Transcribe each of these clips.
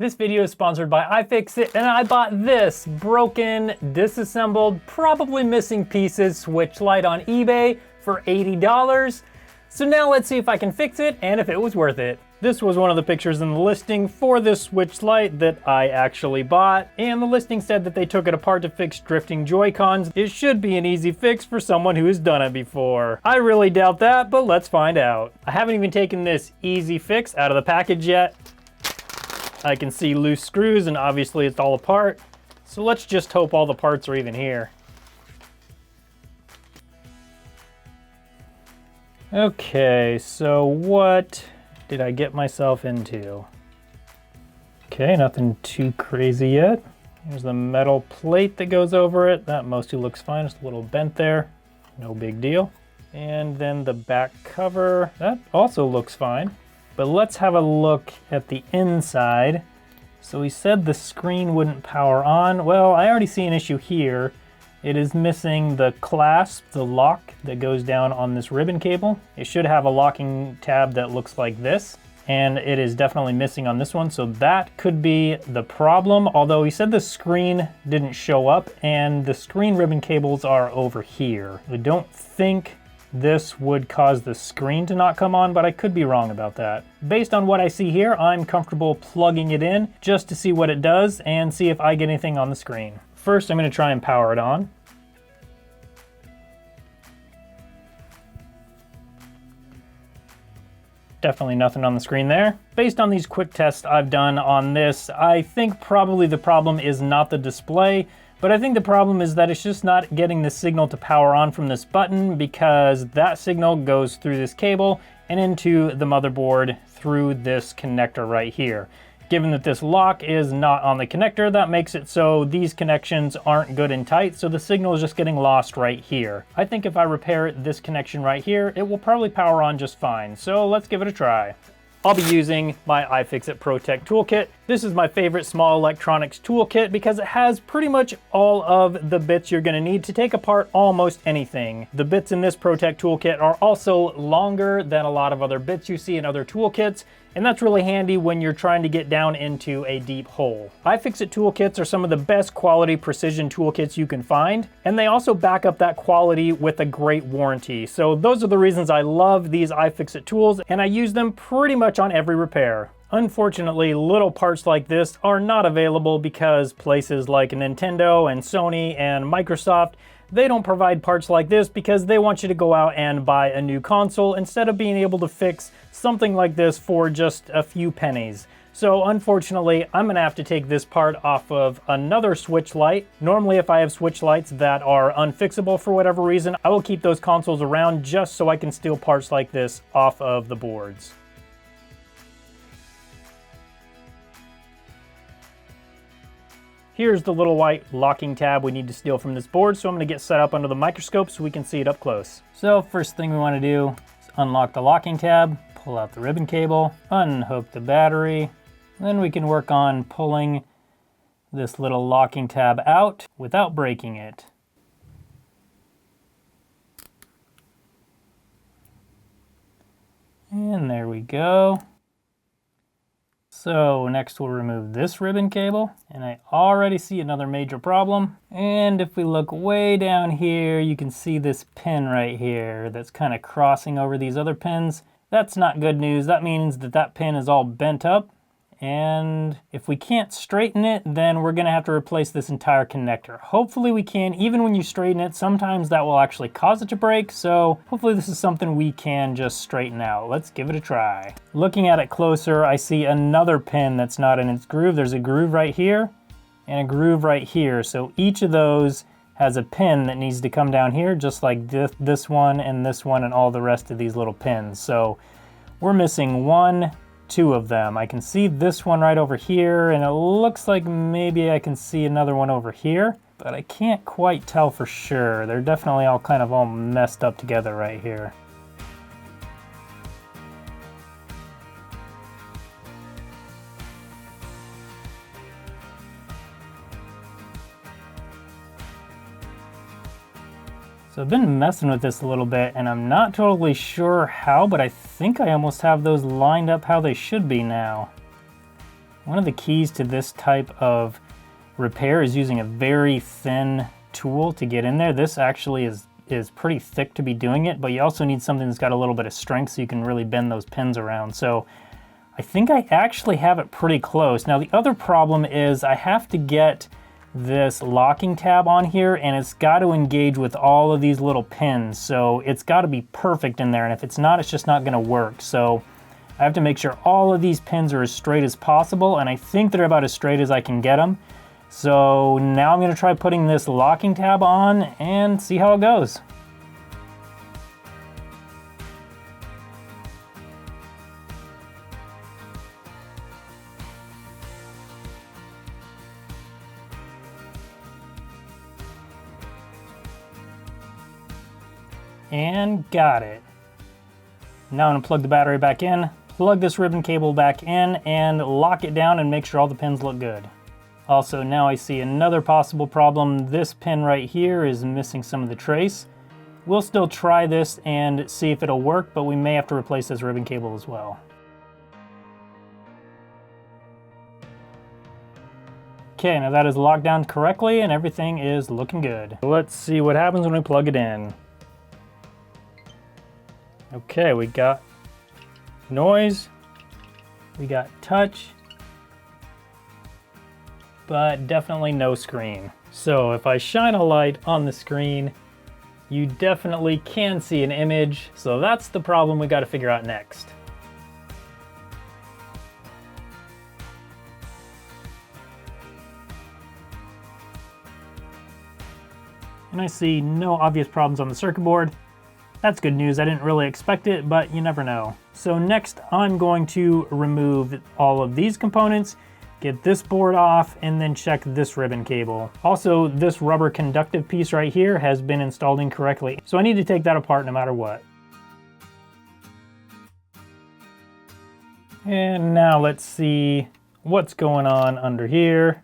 This video is sponsored by iFixit, and I bought this broken, disassembled, probably missing pieces Switch Lite on eBay for $80. So now let's see if I can fix it and if it was worth it. This was one of the pictures in the listing for this Switch Lite that I actually bought, and the listing said that they took it apart to fix drifting Joy-Cons. It should be an easy fix for someone who has done it before. I really doubt that, but let's find out. I haven't even taken this easy fix out of the package yet. I can see loose screws and obviously it's all apart. So let's just hope all the parts are even here. Okay, so what did I get myself into? Okay, nothing too crazy yet. Here's the metal plate that goes over it. That mostly looks fine, just a little bent there. No big deal. And then the back cover, that also looks fine. But let's have a look at the inside. So he said the screen wouldn't power on. Well, I already see an issue here. It is missing the clasp, the lock that goes down on this ribbon cable. It should have a locking tab that looks like this, and it is definitely missing on this one. So that could be the problem. Although he said the screen didn't show up and the screen ribbon cables are over here. I don't think this would cause the screen to not come on, but I could be wrong about that. Based on what I see here, I'm comfortable plugging it in just to see what it does and see if I get anything on the screen. First, I'm going to try and power it on. Definitely nothing on the screen there. Based on these quick tests I've done on this, I think probably the problem is not the display, but I think the problem is that it's just not getting the signal to power on from this button, because that signal goes through this cable and into the motherboard through this connector right here. Given that this lock is not on the connector, that makes it so these connections aren't good and tight, so the signal is just getting lost right here. I think if I repair this connection right here, it will probably power on just fine. So let's give it a try. I'll be using my iFixit ProTech toolkit. This is my favorite small electronics toolkit because it has pretty much all of the bits you're gonna need to take apart almost anything. The bits in this ProTech toolkit are also longer than a lot of other bits you see in other toolkits, and that's really handy when you're trying to get down into a deep hole. iFixit toolkits are some of the best quality precision toolkits you can find, and they also back up that quality with a great warranty. So those are the reasons I love these iFixit tools, and I use them pretty much on every repair. Unfortunately, little parts like this are not available because places like Nintendo and Sony and Microsoft, they don't provide parts like this because they want you to go out and buy a new console instead of being able to fix something like this for just a few pennies. So unfortunately, I'm gonna have to take this part off of another Switch Lite. Normally, if I have Switch Lites that are unfixable for whatever reason, I will keep those consoles around just so I can steal parts like this off of the boards. Here's the little white locking tab we need to steal from this board, so I'm going to get set up under the microscope so we can see it up close. So first thing we want to do is unlock the locking tab, pull out the ribbon cable, unhook the battery, then we can work on pulling this little locking tab out without breaking it. And there we go. So next we'll remove this ribbon cable, and I already see another major problem. And if we look way down here, you can see this pin right here that's kind of crossing over these other pins. That's not good news. That means that that pin is all bent up, and if we can't straighten it, then we're gonna have to replace this entire connector. Hopefully we can. Even when you straighten it, sometimes that will actually cause it to break, so hopefully this is something we can just straighten out. Let's give it a try. Looking at it closer, I see another pin that's not in its groove. There's a groove right here and a groove right here, so each of those has a pin that needs to come down here, just like this one and all the rest of these little pins. So we're missing two of them. I can see this one right over here, and it looks like maybe I can see another one over here, but I can't quite tell for sure. They're definitely all messed up together right here. So I've been messing with this a little bit, and I'm not totally sure how, but I think I almost have those lined up how they should be now. One of the keys to this type of repair is using a very thin tool to get in there. This actually is pretty thick to be doing it, but you also need something that's got a little bit of strength so you can really bend those pins around. So I think I actually have it pretty close. Now the other problem is I have to get this locking tab on here, and it's got to engage with all of these little pins. So it's got to be perfect in there, and if it's not, it's just not going to work. So I have to make sure all of these pins are as straight as possible, and I think they're about as straight as I can get them. So now I'm going to try putting this locking tab on and see how it goes. And got it. Now I'm going to plug the battery back in, plug this ribbon cable back in, and lock it down and make sure all the pins look good. Also, now I see another possible problem. This pin right here is missing some of the trace. We'll still try this and see if it'll work, but we may have to replace this ribbon cable as well. Okay, now that is locked down correctly and everything is looking good. Let's see what happens when we plug it in. Okay, we got noise, we got touch, but definitely no screen. So if I shine a light on the screen, you definitely can see an image. So that's the problem we got to figure out next. And I see no obvious problems on the circuit board. That's good news. I didn't really expect it, but you never know. So next, I'm going to remove all of these components, get this board off, and then check this ribbon cable. Also, this rubber conductive piece right here has been installed incorrectly, so I need to take that apart no matter what. And now let's see what's going on under here.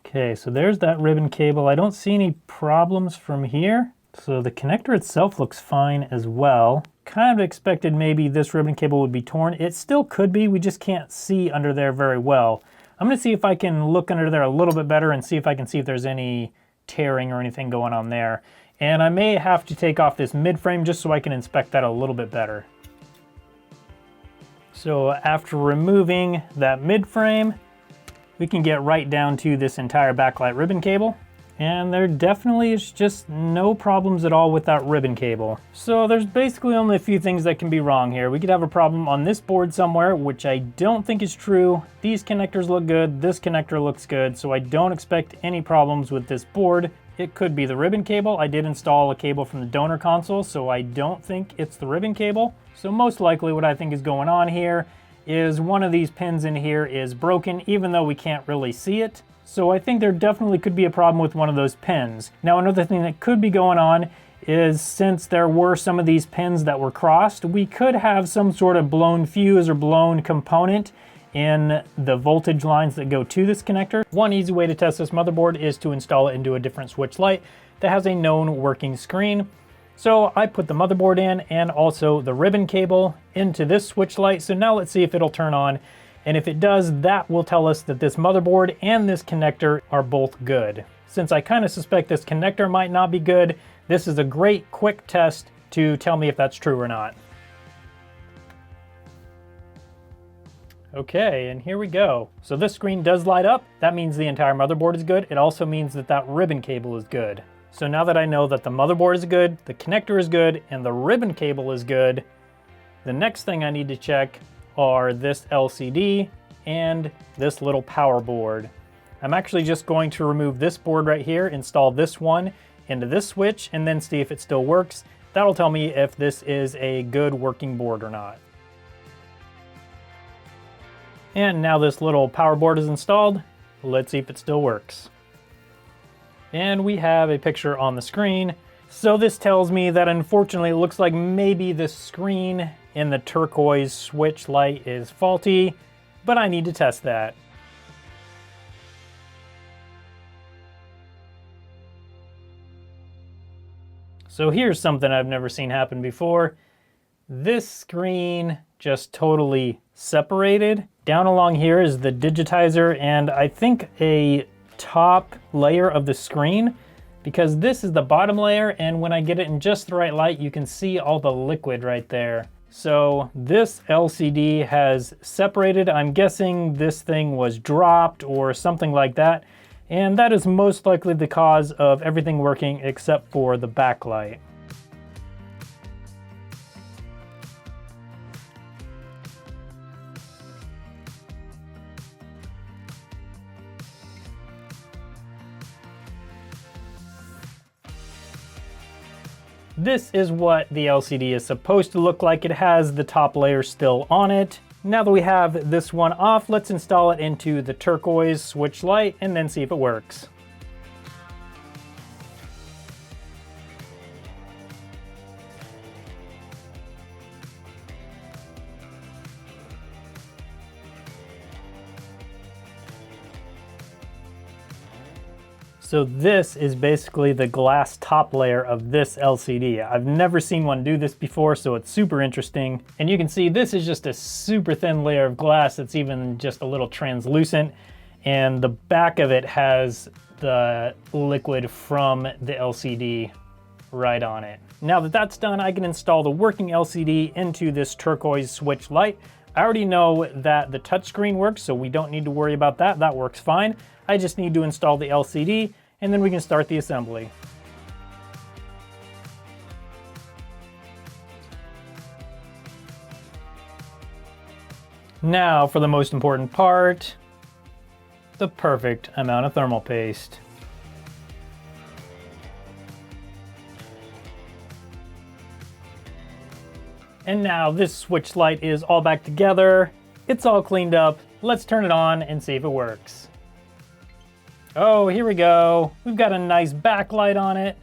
Okay, so there's that ribbon cable. I don't see any problems from here. So the connector itself looks fine as well. Kind of expected maybe this ribbon cable would be torn. It still could be, we just can't see under there very well. I'm gonna see if I can look under there a little bit better and see if I can see if there's any tearing or anything going on there. And I may have to take off this mid-frame just so I can inspect that a little bit better. So after removing that mid-frame, we can get right down to this entire backlight ribbon cable. And there definitely is just no problems at all with that ribbon cable. So there's basically only a few things that can be wrong here. We could have a problem on this board somewhere, which I don't think is true. These connectors look good, this connector looks good, so I don't expect any problems with this board. It could be the ribbon cable. I did install a cable from the donor console, so I don't think it's the ribbon cable. So most likely what I think is going on here is one of these pins in here is broken, even though we can't really see it. So I think there definitely could be a problem with one of those pins. Now another thing that could be going on is since there were some of these pins that were crossed, we could have some sort of blown fuse or blown component in the voltage lines that go to this connector. One easy way to test this motherboard is to install it into a different Switch Lite that has a known working screen. So I put the motherboard in and also the ribbon cable into this Switch Lite. So now let's see if it'll turn on. And if it does, that will tell us that this motherboard and this connector are both good. Since I kind of suspect this connector might not be good, this is a great quick test to tell me if that's true or not. Okay, and here we go. So this screen does light up. That means the entire motherboard is good. It also means that that ribbon cable is good. So now that I know that the motherboard is good, the connector is good, and the ribbon cable is good, the next thing I need to check are this LCD and this little power board. I'm actually just going to remove this board right here, install this one into this switch, and then see if it still works. That'll tell me if this is a good working board or not. And now this little power board is installed. Let's see if it still works. And we have a picture on the screen. So this tells me that unfortunately it looks like maybe the screen in the turquoise Switch Lite is faulty, but I need to test that. So here's something I've never seen happen before. This screen just totally separated. Down along here is the digitizer and I think a top layer of the screen, because this is the bottom layer, and when I get it in just the right light, you can see all the liquid right there. So this LCD has separated. I'm guessing this thing was dropped or something like that, and that is most likely the cause of everything working except for the backlight. This is what the LCD is supposed to look like. It has the top layer still on it. Now that we have this one off, let's install it into the turquoise Switch Lite and then see if it works. So this is basically the glass top layer of this LCD. I've never seen one do this before, so it's super interesting. And you can see this is just a super thin layer of glass that's even just a little translucent. And the back of it has the liquid from the LCD right on it. Now that that's done, I can install the working LCD into this turquoise Switch Lite. I already know that the touchscreen works, so we don't need to worry about that. That works fine. I just need to install the LCD, and then we can start the assembly. Now for the most important part, the perfect amount of thermal paste. And now this Switch Lite is all back together. It's all cleaned up. Let's turn it on and see if it works. Oh, here we go. We've got a nice backlight on it.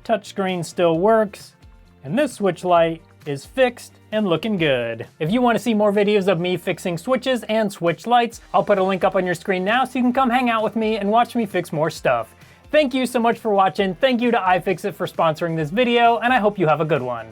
Touchscreen still works. And this Switch Lite is fixed and looking good. If you want to see more videos of me fixing switches and Switch Lites, I'll put a link up on your screen now so you can come hang out with me and watch me fix more stuff. Thank you so much for watching. Thank you to iFixit for sponsoring this video, and I hope you have a good one.